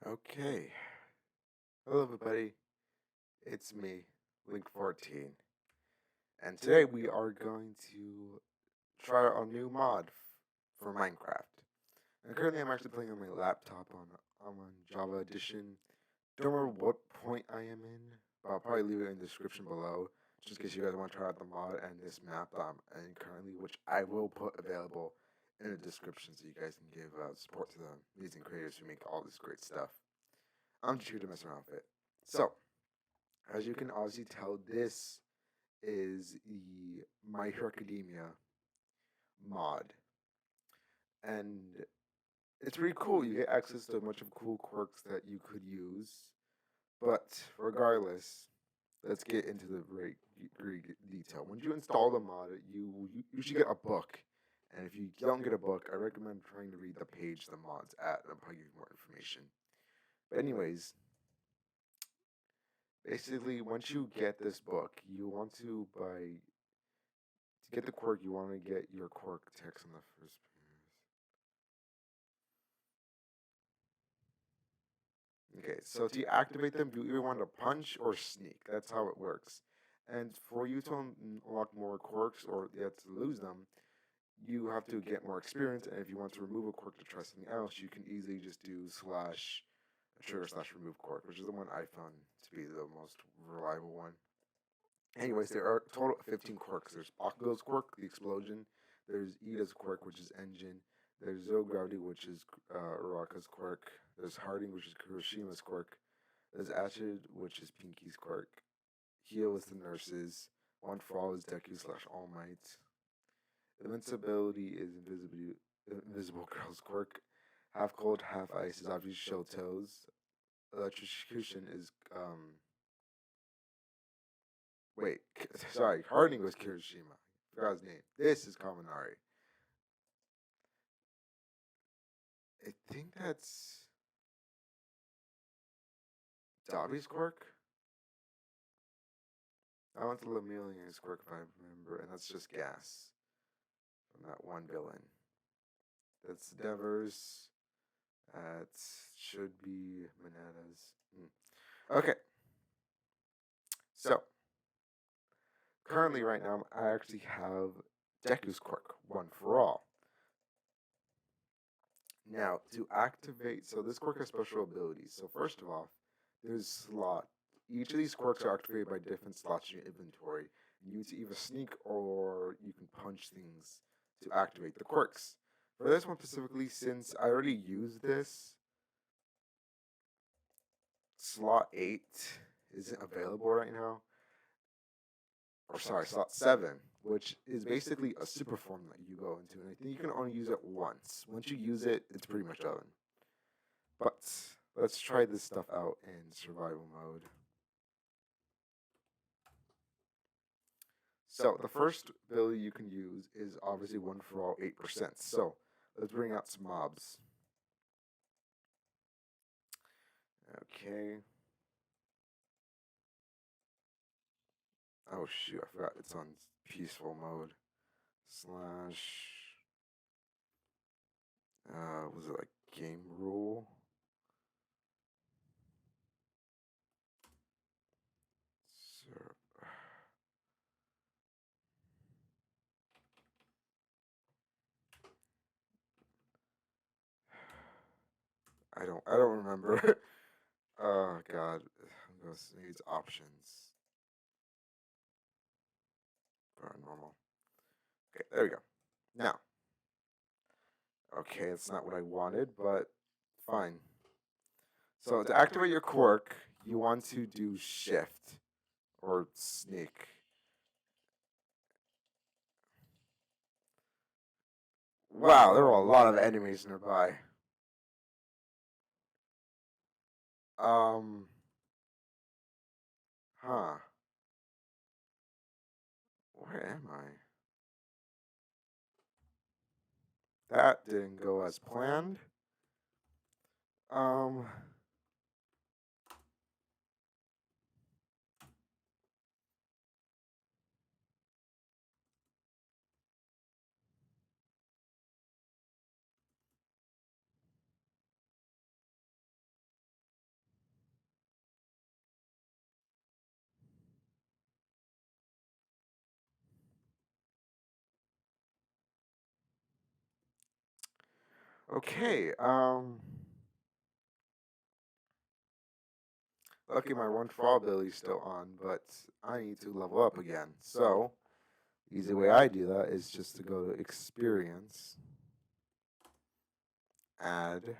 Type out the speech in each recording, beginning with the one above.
Okay. Hello, everybody. It's me, Link14. And today we are going to try out a new mod for Minecraft. And currently I'm actually playing on my laptop on Java Edition. Don't remember what point I am in, but I'll probably leave it in the description below, just in case you guys want to try out the mod and this map that I'm in currently, which I will put available in the description so you guys can give support to the amazing creators who make all this great stuff. I'm just here to mess around with it. So, as you can obviously tell, this is the My Hero Academia mod. And it's pretty cool. You get access to a bunch of cool quirks that you could use. But regardless, let's get into the great detail. When you install the mod, you should get a book. And if you don't get a book, I recommend trying to read the page the mod's at. I'll probably give you more information. But anyways, basically, once you get this book, you want to get the quirk, you want to get your quirk text on the first page. Okay, so to activate them, you either want to punch or sneak. That's how it works. And for you to unlock more quirks or to lose them, you have to get more experience. And if you want to remove a quirk to try something else, you can easily just do /remove quirk, which is the one I found to be the most reliable one. Anyways, there are a total of 15 quirks. There's Bakugo's quirk, the explosion. There's Ida's quirk, which is engine. There's Zero Gravity, which is Raucous Quirk. There's Harding, which is Kuroshima's quirk. There's Acid, which is Pinky's quirk. Heal is the nurses. One for All is Deku/All Might. Invincibility is Invisible Girl's quirk. Half Cold, Half Ice is obviously Shoto's. Electrocution is Wait, sorry, Harding was Kirishima. I forgot his name. This is Kaminari. I think that's Dobby's quirk. I went to Lemillion's quirk if I remember, and that's just gas from that one villain. That's Endeavor's. That should be Moneda's. Okay. So, currently right now, I actually have Deku's quirk, One for All. Now, to activate, so this quirk has special abilities. So first of all, there's slot. Each of these quirks are activated by different slots in your inventory. You need to either sneak or you can punch things to activate the quirks. For this one specifically, since I already used this, slot 8 isn't available right now. Or sorry, slot 7, which is basically a super form that you go into. And I think you can only use it once. Once you use it, it's pretty much done. But let's try this stuff out in survival mode. So the first ability you can use is obviously One for All 8%. So let's bring out some mobs. Okay. Oh shoot, I forgot it's on peaceful mode. Was it like game rule? I don't remember. Oh god, I'm gonna need options. Normal. Okay, there we go. Now, okay, it's not what I wanted, but fine. So to activate your quirk, you want to do shift or sneak. Wow, there are a lot of enemies nearby. Um, huh. Where am I? That didn't go as planned. Um, Okay, lucky my one fall ability is still on, but I need to level up again. So, easy way I do that is just to go to experience, add,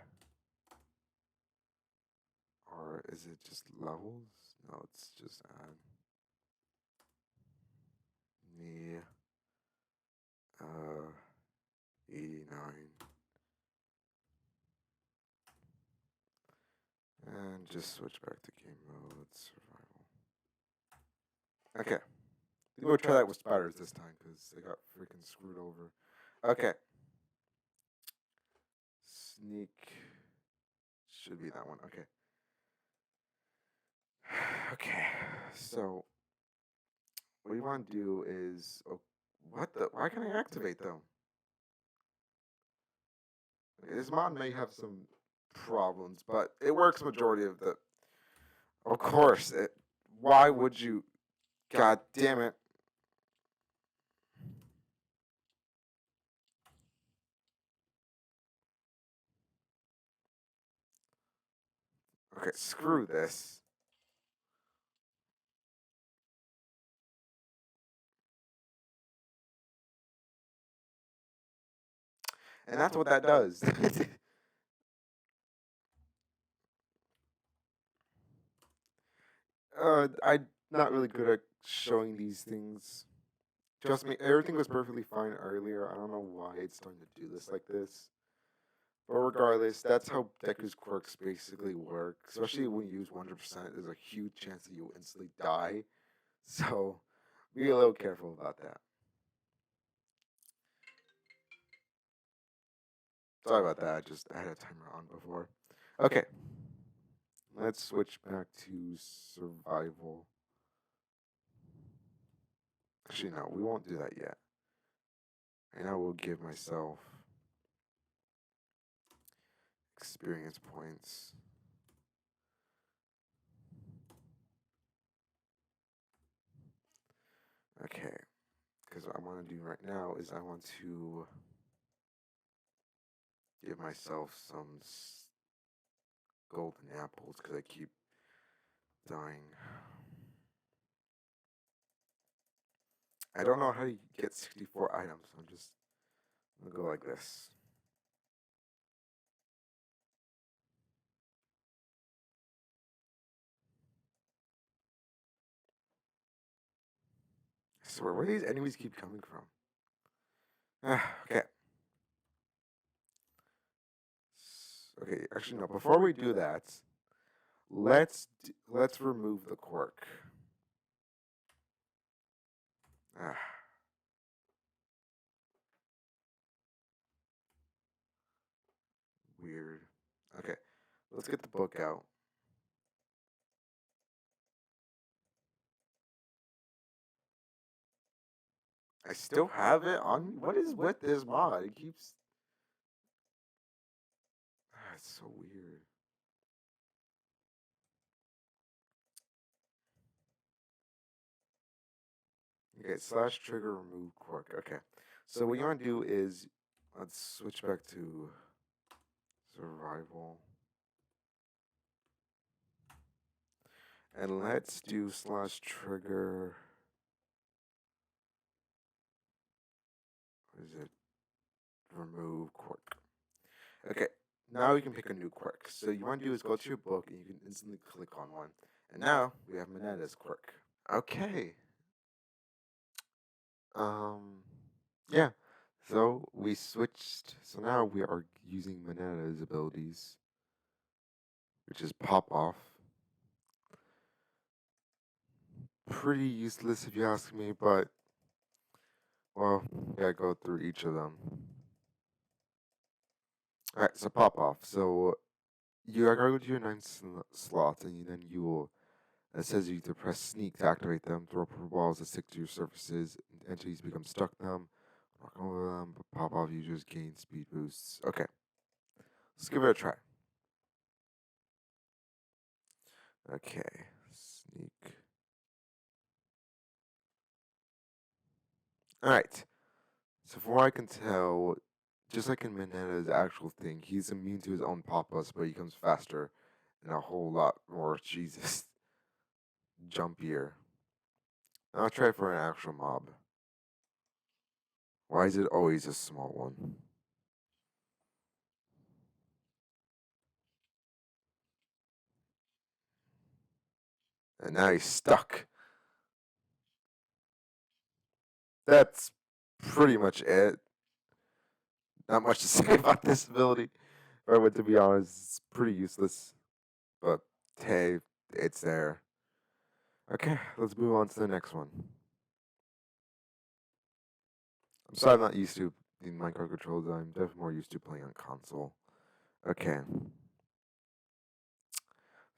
or is it just levels? No, it's just add me 89 and just switch back to game mode survival. Okay, we'll try that with spiders this time because they got freaking screwed over. Okay, sneak should be that one. Okay. Okay, so what you want to do is, oh, what the? Why can't I activate them? Okay, this mod may have some problems, but it works majority of the. Of course, it. Why would you? God damn it! Okay, screw this. And that's what that does. I'm not really good at showing these things. Trust me, everything was perfectly fine earlier. I don't know why it's starting to do this like this. But regardless, that's how Deku's quirks basically work. Especially when you use 100%, there's a huge chance that you'll instantly die. So be a little careful about that. Sorry about that. I had a timer on before. Okay. Let's switch back to survival. Actually, no, we won't do that yet. And I will give myself experience points. Okay. Because what I want to do right now is I want to give myself some golden apples because I keep dying. I don't know how to get 64 items, so I'm just going to go like this. I swear, where do these enemies keep coming from? Okay. Okay, actually no, before we do that, let's remove the quirk. Ah. Weird. Okay, let's get the book out. I still have it on me? What is with this mod? It keeps... it's so weird. Okay, slash trigger remove quirk. Okay. So what you want to do is, let's switch back to survival. And let's do slash trigger. What is it? Remove quirk. Okay, now you can pick a new quirk. So you want to do is go to your book and you can instantly click on one. And now we have Manetta's quirk. Okay. Yeah. So we switched. So now we are using Manetta's abilities, which is pop off. Pretty useless if you ask me, but well, gotta go through each of them. Alright, so pop off. So you are going to do your 9 slots, and then you will. It says you to press sneak to activate them, throw purple balls that stick to your surfaces, entities become stuck to them, knock over them, but pop off users gain speed boosts. Okay, let's give it a try. Okay, sneak. Alright, so from what I can tell, just like in Minetta's actual thing, he's immune to his own pop-ups, but he comes faster and a whole lot more, Jesus, jumpier. I'll try for an actual mob. Why is it always a small one? And now he's stuck. That's pretty much it. Not much to say about this ability. But to be honest, it's pretty useless. But hey, it's there. Okay, let's move on to the next one. I'm sorry I'm not used to the Minecraft controls. I'm definitely more used to playing on console. Okay.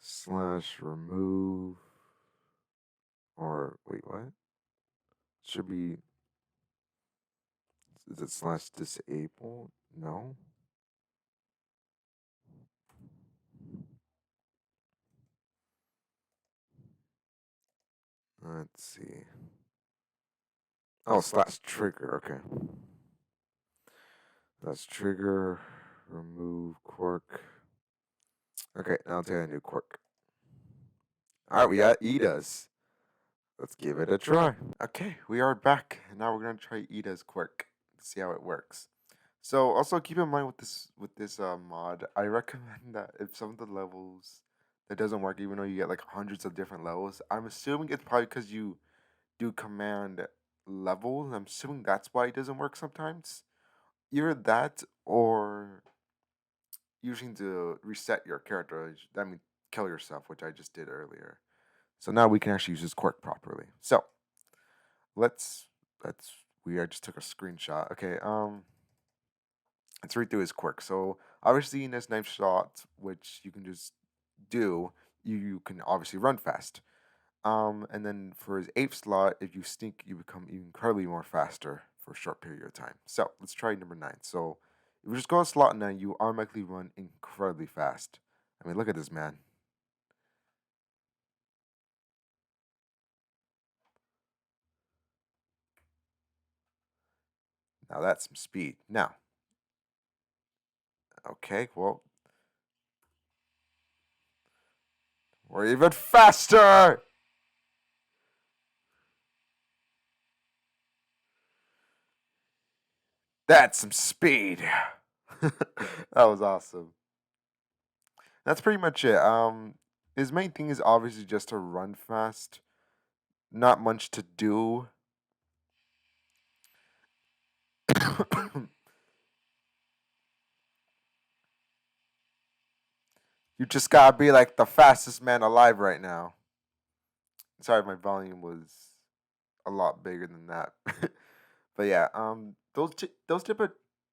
Slash remove. Or, wait, what? Should be. Is it slash disable? No. Let's see. Oh, slash trigger. Okay. That's trigger. Remove quirk. Okay, now I'll take a new quirk. Alright, we got Ida's. Let's give it a try. Okay, we are back, and now we're gonna try Ida's quirk to see how it works. So also keep in mind with this mod, I recommend that if some of the levels that doesn't work, even though you get like hundreds of different levels, I'm assuming it's probably because you do command levels. I'm assuming that's why it doesn't work sometimes. Either that or using to reset your character. I mean, kill yourself, which I just did earlier. So now we can actually use this quirk properly. So let's I just took a screenshot. Okay, let's read through his quirk. So obviously in his knife shot, which you can just do, you can obviously run fast. And then for his 8th slot, if you sneak, you become incredibly more faster for a short period of time. So let's try number 9. So if you just go to slot 9, you automatically run incredibly fast. I mean, look at this man. Now that's some speed. Now, okay, well, we're even faster! That's some speed. That was awesome. That's pretty much it. His main thing is obviously just to run fast. Not much to do. You just gotta be like the fastest man alive right now. Sorry, my volume was a lot bigger than that. But yeah, those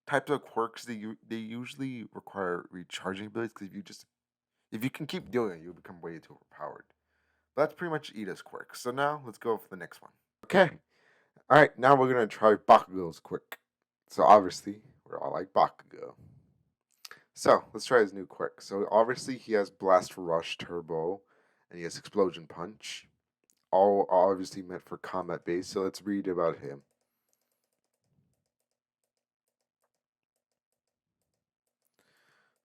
types of quirks they usually require recharging abilities because if you can keep doing it, you become way too overpowered. But that's pretty much Ida's quirk. So now let's go for the next one. Okay. All right. Now we're gonna try Bakugo's quirk. So obviously we're all like Bakugo. So let's try his new quirk. So obviously he has Blast Rush Turbo, and he has Explosion Punch. All obviously meant for combat base. So let's read about him.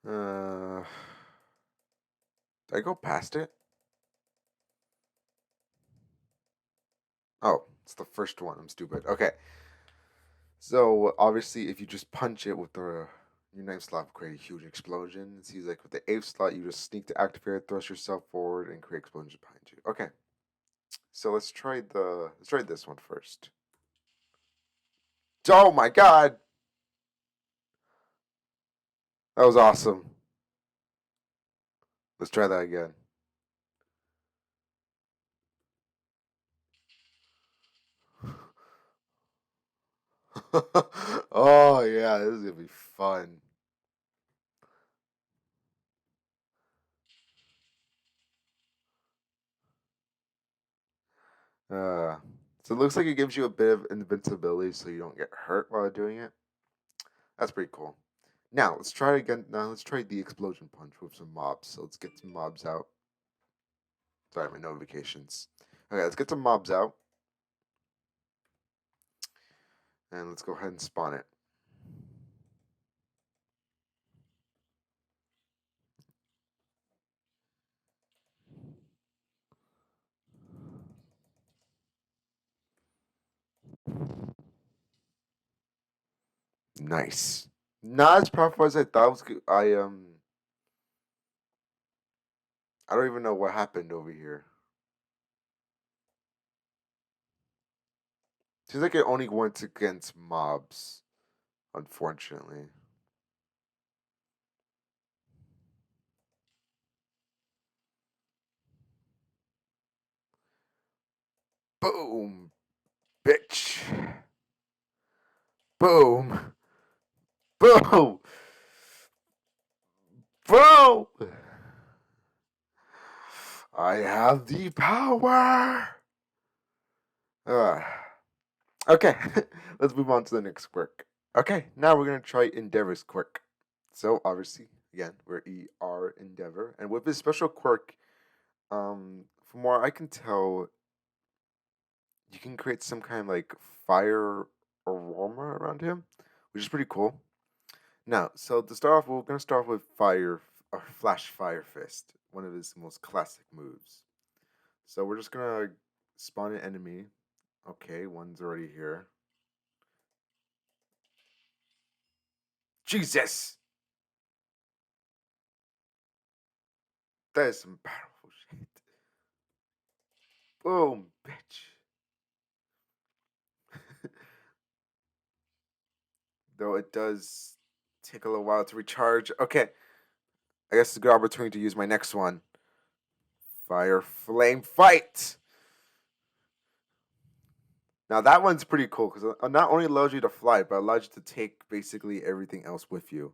Did I go past it? Oh, it's the first one. I'm stupid. Okay. So obviously, if you just punch it with the your knife slot, create a huge explosion. It seems like with the 8th slot, you just sneak to activate it, thrust yourself forward, and create explosions behind you. Okay. So let's try this one first. Oh my god, that was awesome. Let's try that again. Oh yeah, this is gonna be fun. Uh, so it looks like it gives you a bit of invincibility, so you don't get hurt while doing it. That's pretty cool. Now let's try it again. Now let's try the explosion punch with some mobs. So let's get some mobs out. Sorry, my notifications. Okay, let's get some mobs out, and let's go ahead and spawn it. nice. Not as powerful as I thought it was. I don't even know what happened over here. Seems like it only went against mobs, unfortunately. Boom, bitch. Boom. Boom. Boom. I have the power. Uh, okay, let's move on to the next quirk. Okay, now we're going to try Endeavor's quirk. So, obviously, again, we're ER Endeavour. And with this special quirk, from what I can tell, you can create some kind of like fire aroma around him, which is pretty cool. Now, so to start off, we're going to start off with Flash Fire Fist, one of his most classic moves. So we're just going to spawn an enemy. Okay, one's already here. Jesus! That is some powerful shit. Boom, bitch. Though it does take a little while to recharge. Okay, I guess it's a good opportunity to use my next one. Fire Flame Fight! Now that one's pretty cool because it not only allows you to fly, but allows you to take basically everything else with you.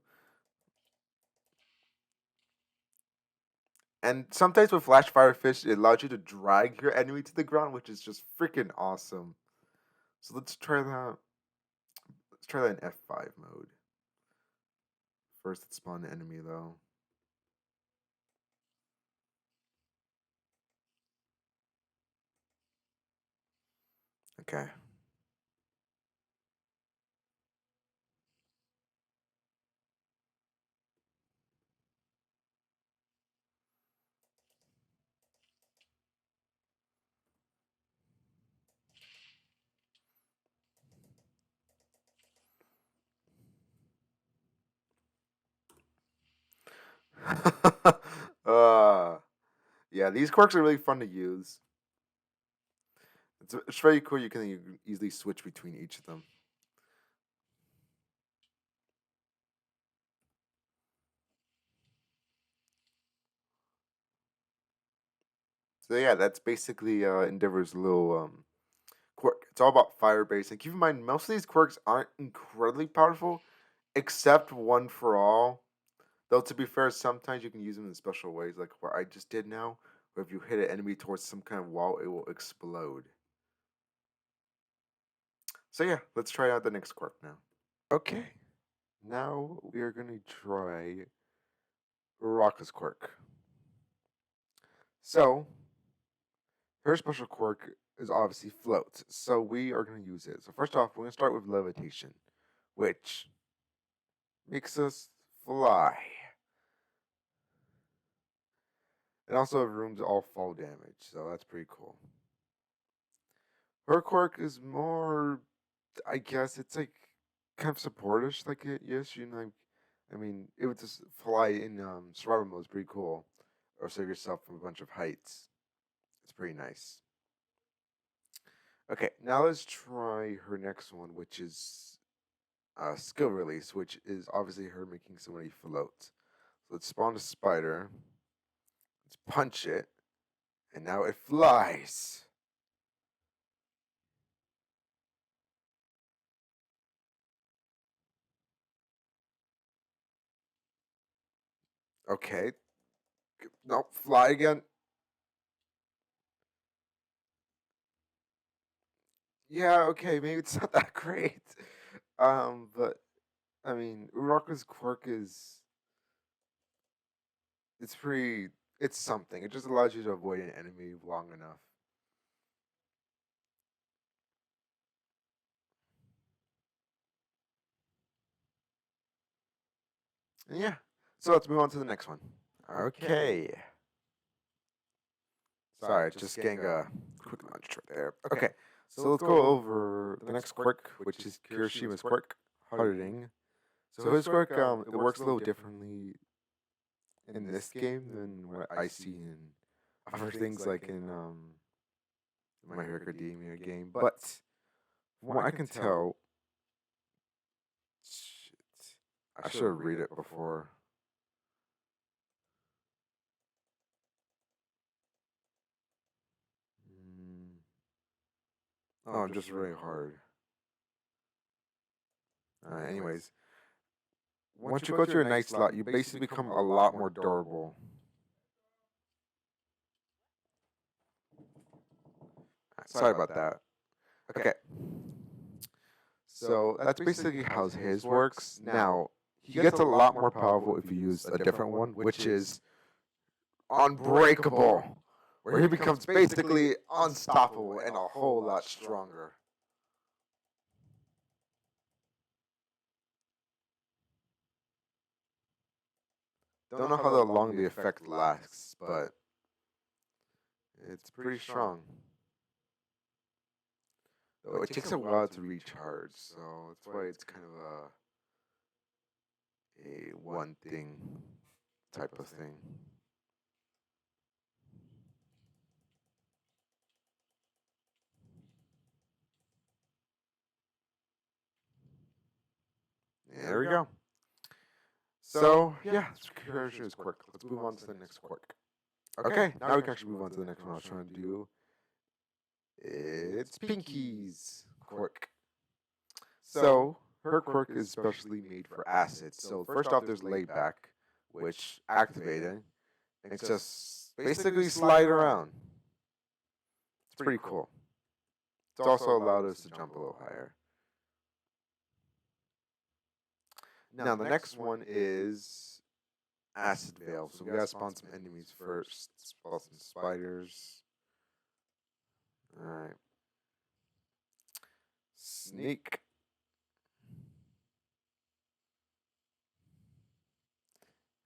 And sometimes with Flash Fire Fish, it allows you to drag your enemy to the ground, which is just freaking awesome. So let's try that. Let's try that in F5 mode. First, let's spawn an enemy though. Okay. uh, yeah, these quirks are really fun to use. It's very cool. You can easily switch between each of them. So yeah, that's basically Endeavor's little quirk. It's all about fire based. And keep in mind, most of these quirks aren't incredibly powerful, except one for all. Though to be fair, sometimes you can use them in special ways, like what I just did now, where if you hit an enemy towards some kind of wall, it will explode. So yeah, let's try out the next quirk now. Okay, now we are gonna try Raucous Quirk. So her special quirk is obviously float, so we are gonna use it. So first off, we're gonna start with levitation, which makes us fly. And also rooms all fall damage, so that's pretty cool. Her quirk is more, I guess it's like kind of supportish, like it. Yes, you know. I mean, it would just fly in survival mode is pretty cool, or save yourself from a bunch of heights. It's pretty nice. Okay, now let's try her next one, which is skill release, which is obviously her making somebody float. So let's spawn a spider. Let's punch it, and now it flies. Okay, no, fly again. Yeah, okay, maybe it's not that great. But I mean, Uraka's quirk is it's pretty it's something. It just allows you to avoid an enemy long enough. And yeah. So let's move on to the next one. Okay. Sorry, just getting a quick lunch right there. Okay. So let's go over the next quirk, which is Kirishima's quirk, Hardening. So his quirk, it works a little differently in this game than what I see in other things like in My Hero Academia game. But from what I can tell, shit, I should have read it before. Oh, just really hard. Anyways, once you go to your night slot, you basically become a lot more durable. Sorry about that. Okay. So that's basically how his works. Now, he gets a lot more powerful if you use a different one, which is Unbreakable, where he becomes basically unstoppable and a whole lot stronger. Don't know how long the effect lasts, but it's pretty strong. Though it takes a while to recharge, so that's why it's kind of a one thing type of thing. There we go. So, yeah, Quirks. Let's move on to the next quirk. Okay, now we can actually move on to the next one I was trying to do. It's Pinky's quirk. So, her quirk is specially made for acid. So, first off, there's Layback, which activated makes us basically slide around. It's pretty cool. It's also allowed us to jump a little higher. Now, the next one is Acid Veil. So we gotta spawn some enemies first. Spawn some spiders. Alright. Sneak.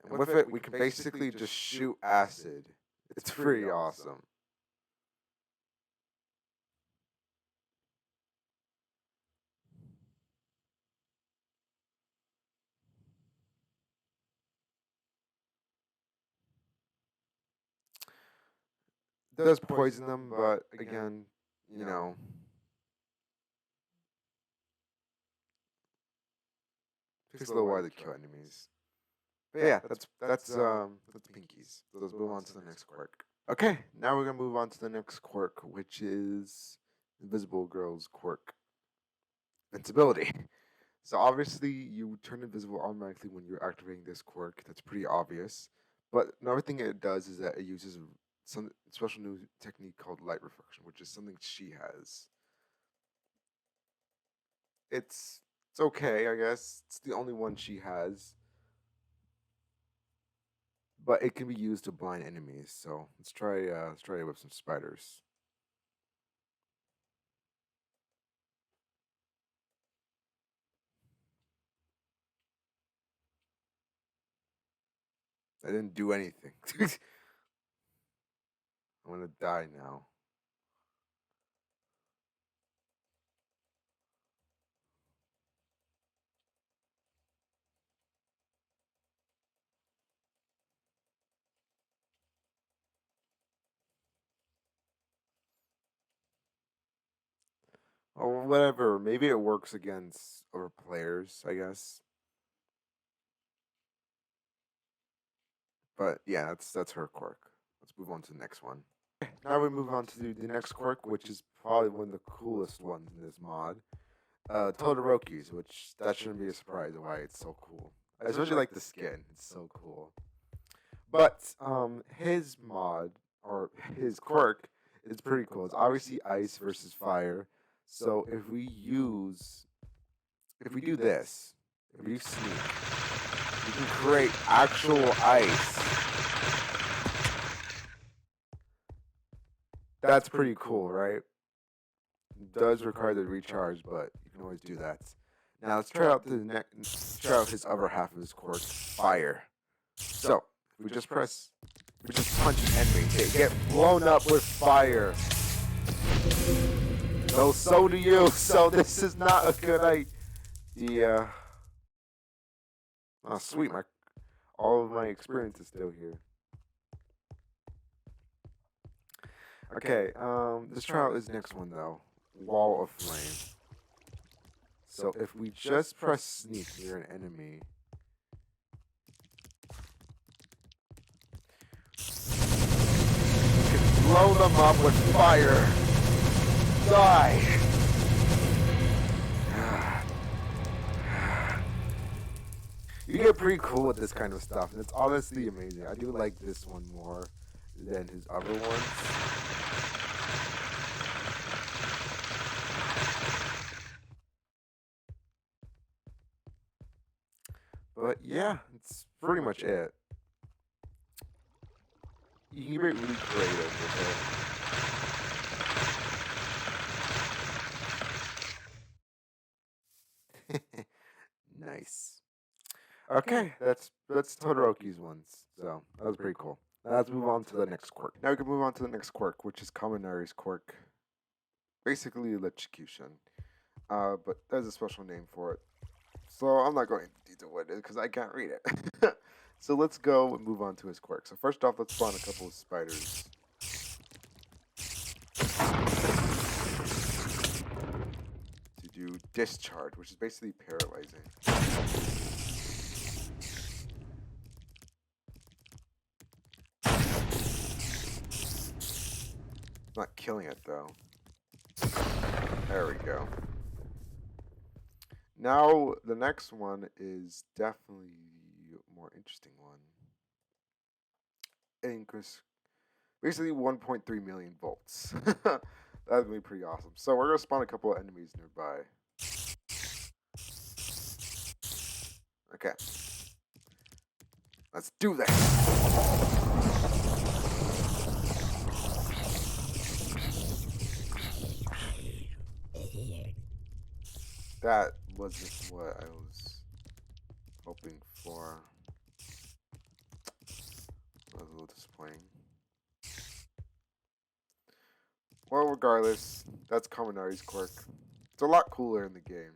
And with it, we can basically just shoot acid. It's pretty awesome. It does poison them, but again, you know, takes a little while to kill enemies. But yeah, that's Pinky's. So let's move on to the next quirk. Okay, now we're gonna move on to the next quirk, which is Invisible Girl's quirk. Sensibility. So obviously you turn invisible automatically when you're activating this quirk. That's pretty obvious. But another thing it does is that it uses some special new technique called light reflection, which is something she has. It's okay, I guess. It's the only one she has. But it can be used to blind enemies. So let's try it with some spiders. I didn't do anything. I'm gonna die now. Or whatever. Maybe it works against other players, I guess. But yeah, that's her quirk. Let's move on to the next one. Now we move on to the next quirk, which is probably one of the coolest ones in this mod. Todoroki's, which that shouldn't be a surprise why it's so cool. I especially like the skin. It's so cool. But his mod or his quirk is pretty cool. It's obviously ice versus fire. So if we do this, if we sneak, we can create actual ice. That's pretty cool, right? It does require the recharge, but you can always do that. Now let's try out try out his other half of his quirk, fire. So if we just punch an enemy, they get blown up with fire. So do you. So this is not a good idea. Oh, sweet. All of my experience is still here. Okay, this trial is next one though. Wall of Flame. So if we just press sneak near an enemy, we can blow them up with fire. Die! You get pretty cool with this kind of stuff, and it's honestly amazing. I do like this one more than his other ones. But yeah, it's pretty much it. You can get really creative with it. Nice. Okay, that's Todoroki's ones. So that was pretty cool. Now let's move on to the next quirk. Now we can move on to the next quirk, which is Kaminari's quirk. Basically electrocution. But there's a special name for it. So I'm not going into detail what it is because I can't read it. So let's go and move on to his quirk. So first off, let's spawn a couple of spiders. To do discharge, which is basically paralyzing. Not killing it though. There we go. Now the next one is definitely a more interesting one. Increase basically 1.3 million volts. That'd be pretty awesome. So we're gonna spawn a couple of enemies nearby. Okay. Let's do this. That wasn't what I was hoping for. That was a little disappointing. Well, regardless, that's Kaminari's quirk. It's a lot cooler in the game.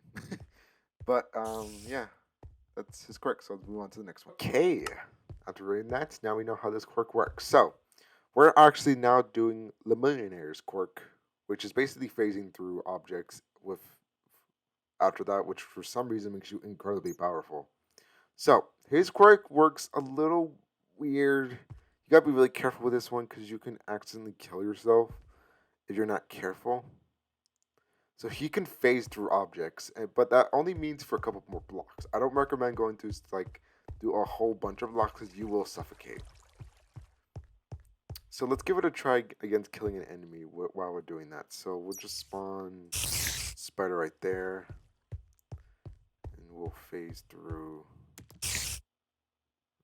But, yeah. That's his quirk, so let's move on to the next one. Okay. After reading that, now we know how this quirk works. So, we're actually now doing the Millionaire's quirk, which is basically phasing through objects with after that, which for some reason makes you incredibly powerful. So, his quirk works a little weird. You gotta be really careful with this one because you can accidentally kill yourself if you're not careful. So he can phase through objects, but that only means for a couple more blocks. I don't recommend going to like do a whole bunch of blocks because you will suffocate. So let's give it a try against killing an enemy while we're doing that. So we'll just spawn spider right there, and we'll phase through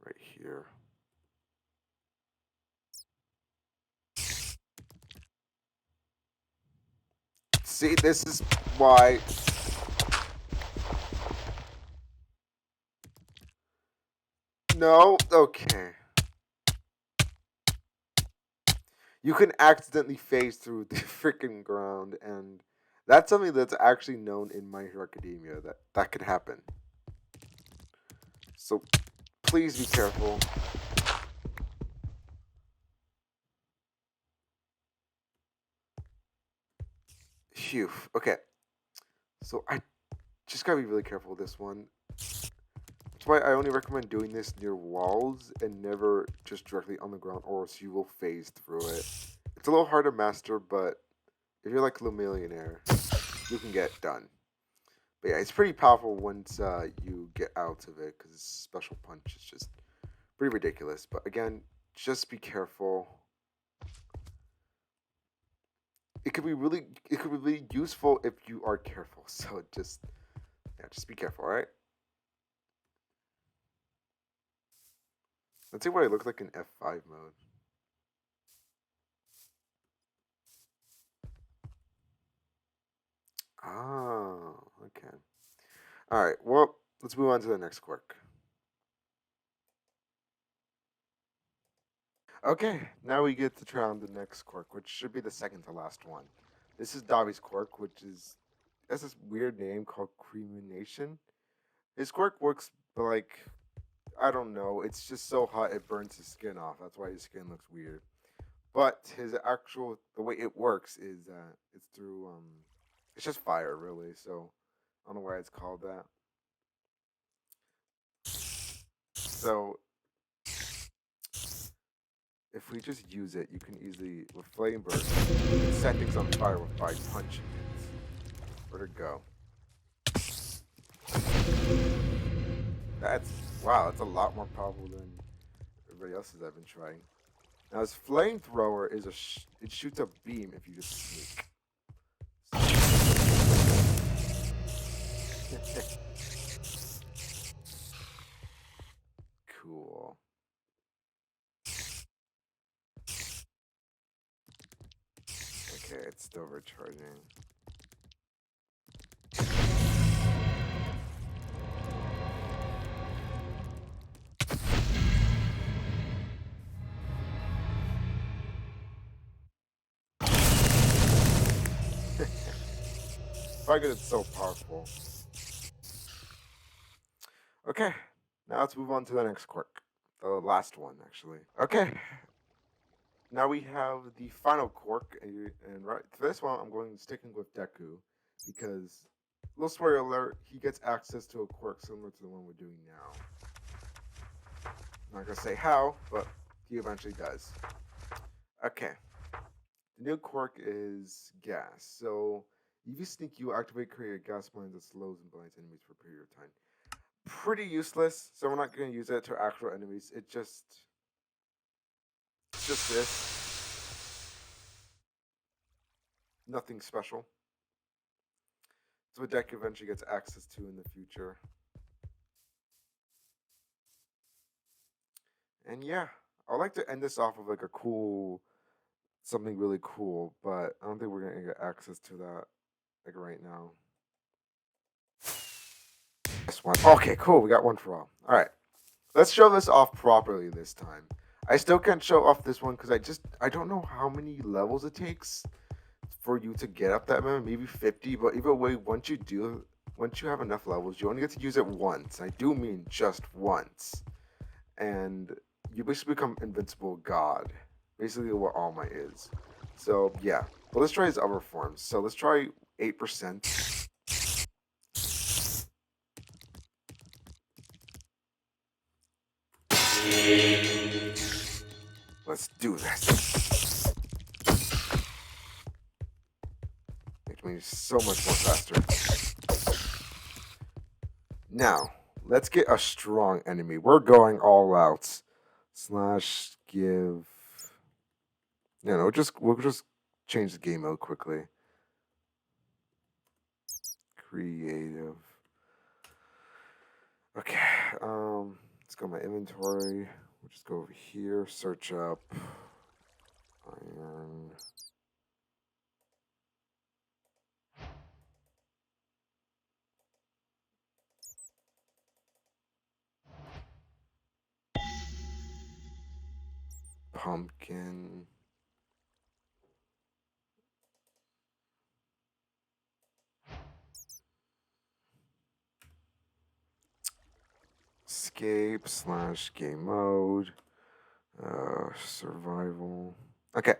right here. See, this is why. No, okay. You can accidentally phase through the freaking ground, and that's something that's actually known in My Hero Academia that could happen. So please be careful. Phew. Okay. So I just gotta be really careful with this one. That's why I only recommend doing this near walls and never just directly on the ground, or else you will phase through it. It's a little hard to master, but if you're like a millionaire, you can get done. But yeah, it's pretty powerful once you get out of it, because special punch is just pretty ridiculous. But again, just be careful. It could be really useful if you are careful. So just be careful, all right? Let's see what I look like in F5 mode. Oh, okay. All right. Well, let's move on to the next quirk. Okay, now we get to try on the next quirk, which should be the second to last one. This is Dobby's quirk, which has this weird name called Creamination. His quirk works like I don't know. It's just so hot it burns his skin off. That's why his skin looks weird. But the way it works is it's through it's just fire really. So I don't know why it's called that. So if we just use it, you can easily with flame burst, you can set things on fire by punching it. Where'd it go? That's wow. That's a lot more powerful than everybody else's I've been trying. Now, his flamethrower is it shoots a beam if you just sneak. Cool. Okay, it's still recharging. Probably because it's so powerful. Okay, now let's move on to the next quirk. The last one, actually. Okay. Now we have the final quirk, and right for this one, I'm going sticking with Deku because, little spoiler alert, he gets access to a quirk similar to the one we're doing now. I'm not gonna say how, but he eventually does. Okay. The new quirk is gas. So if you sneak, you activate create a gas mine that slows and blinds enemies for a period of time. Pretty useless, so we're not gonna use it to actual enemies. It's just this. Nothing special. So a deck eventually gets access to in the future. And yeah, I'd like to end this off with like a cool, something really cool, but I don't think we're gonna get access to that like right now. This one. Okay, cool. We got one for all. All right, let's show this off properly this time. I still can't show off this one because I don't know how many levels it takes for you to get up that map. Maybe 50, but either way, once you have enough levels, you only get to use it once. I do mean just once, and you basically become invincible god. Basically, what All Might is. So yeah, but let's try his other forms. So let's try 8%. Let's do this. Makes me so much more faster. Now, let's get a strong enemy. We're going all out. Slash give. We'll just change the game mode quickly. Creative. Okay. Let's go to my inventory. We'll just go over here. Search up iron. Pumpkin. Escape / game mode. Survival. Okay.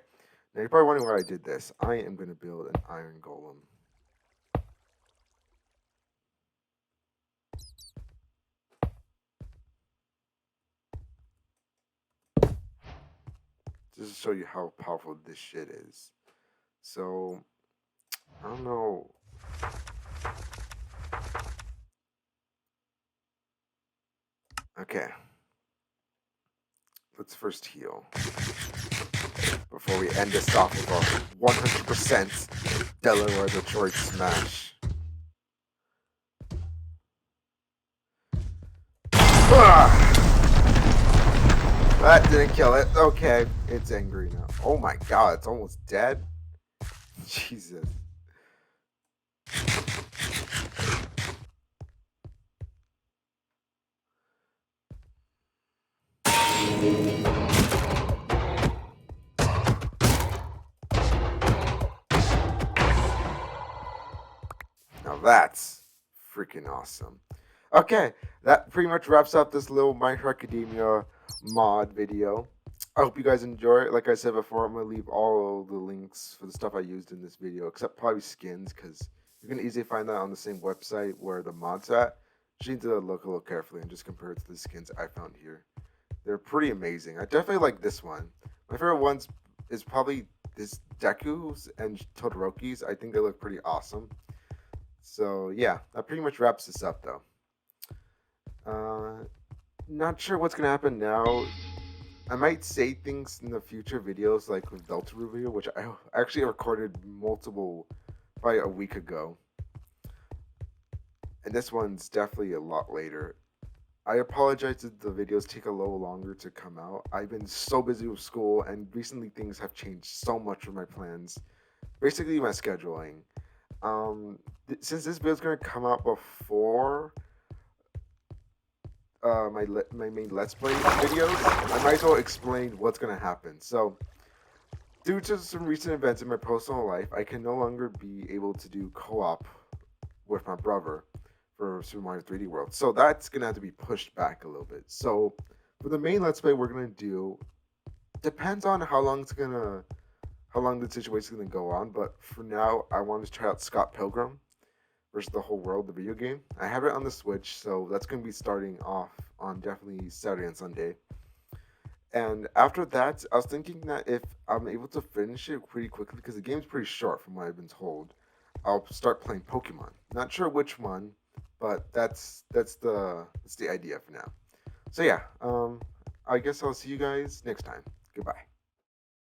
Now you're probably wondering why I did this. I am going to build an iron golem. Just to show you how powerful this shit is. So, I don't know. Okay. Let's first heal. Before we end this off with our 100% Delaware Detroit smash. That didn't kill it. Okay, it's angry now. Oh my god, it's almost dead. Jesus. Now that's freaking awesome. Okay, that pretty much wraps up this little My Hero Academia mod video. I hope you guys enjoy it. Like I said before, I'm gonna leave all the links for the stuff I used in this video, except probably skins, because you can easily find that on the same website where the mod's at. You need to look a little carefully and just compare it to the skins I found here. They're pretty amazing. I definitely like this one. My favorite ones is probably this Deku's and Todoroki's. I think they look pretty awesome. So yeah, that pretty much wraps this up though. Uh, Not sure what's gonna happen now. I might say things in the future videos, like with Delta Review, which I actually recorded multiple, probably a week ago. And this one's definitely a lot later. I apologize if the videos take a little longer to come out. I've been so busy with school, and recently things have changed so much with my plans. Basically, my scheduling. Since this video is gonna come out before my main Let's Play videos, I might as well explain what's gonna happen. So, due to some recent events in my personal life, I can no longer be able to do co-op with my brother for Super Mario 3D World. So that's gonna have to be pushed back a little bit. So for the main Let's Play we're gonna do, depends on how long the situation's gonna go on. But for now, I want to try out Scott Pilgrim versus the Whole World, the video game. I have it on the Switch, so that's gonna be starting off on definitely Saturday and Sunday. And after that, I was thinking that if I'm able to finish it pretty quickly, because the game's pretty short from what I've been told, I'll start playing Pokemon. Not sure which one, but that's the idea for now. So yeah, I guess I'll see you guys next time. Goodbye.